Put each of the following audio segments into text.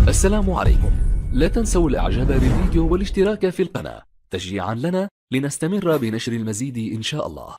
السلام عليكم. لا تنسوا الاعجاب بالفيديو والاشتراك في القناة تشجيعا لنا لنستمر بنشر المزيد إن شاء الله.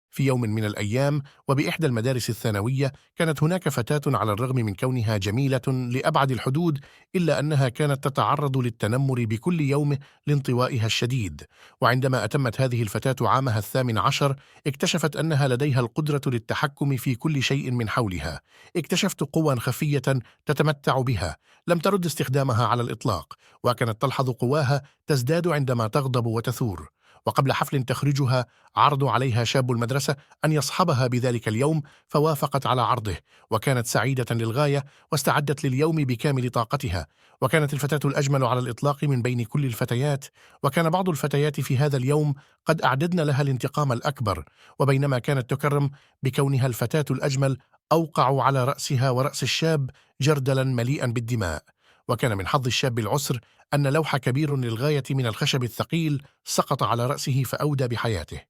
في يوم من الأيام وبإحدى المدارس الثانوية كانت هناك فتاة على الرغم من كونها جميلة لأبعد الحدود إلا أنها كانت تتعرض للتنمر بكل يوم لانطوائها الشديد. وعندما أتمت هذه الفتاة عامها 18 اكتشفت أنها لديها القدرة للتحكم في كل شيء من حولها. اكتشفت قوى خفية تتمتع بها لم ترد استخدامها على الإطلاق، وكانت تلحظ قواها تزداد عندما تغضب وتثور. وقبل حفل تخرجها عرضوا عليها شاب المدرسة أن يصحبها بذلك اليوم، فوافقت على عرضه، وكانت سعيدة للغاية واستعدت لليوم بكامل طاقتها. وكانت الفتاة الأجمل على الإطلاق من بين كل الفتيات، وكان بعض الفتيات في هذا اليوم قد أعددن لها الانتقام الأكبر. وبينما كانت تكرم بكونها الفتاة الأجمل أوقعوا على رأسها ورأس الشاب جردلا مليئا بالدماء. وكان من حظ الشاب العسر أن لوح كبير للغاية من الخشب الثقيل سقط على رأسه فأودى بحياته.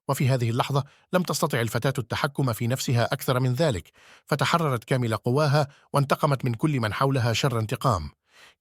وفي هذه اللحظة لم تستطع الفتاة التحكم في نفسها أكثر من ذلك، فتحررت كامل قواها وانتقمت من كل من حولها شر انتقام.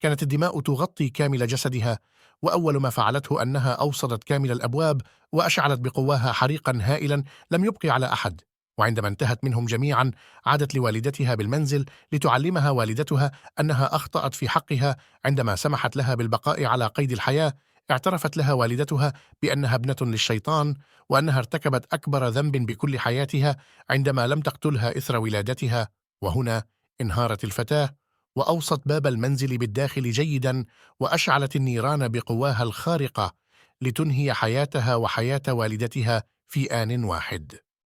كانت الدماء تغطي كامل جسدها، وأول ما فعلته أنها أوصدت كامل الأبواب وأشعلت بقواها حريقا هائلا لم يبقي على أحد. وعندما انتهت منهم جميعا عادت لوالدتها بالمنزل لتعلمها والدتها أنها أخطأت في حقها عندما سمحت لها بالبقاء على قيد الحياة. اعترفت لها والدتها بأنها ابنة للشيطان، وأنها ارتكبت أكبر ذنب بكل حياتها عندما لم تقتلها إثر ولادتها. وهنا انهارت الفتاة وأوصت باب المنزل بالداخل جيدا، وأشعلت النيران بقواها الخارقة لتنهي حياتها وحياة والدتها في آن واحد.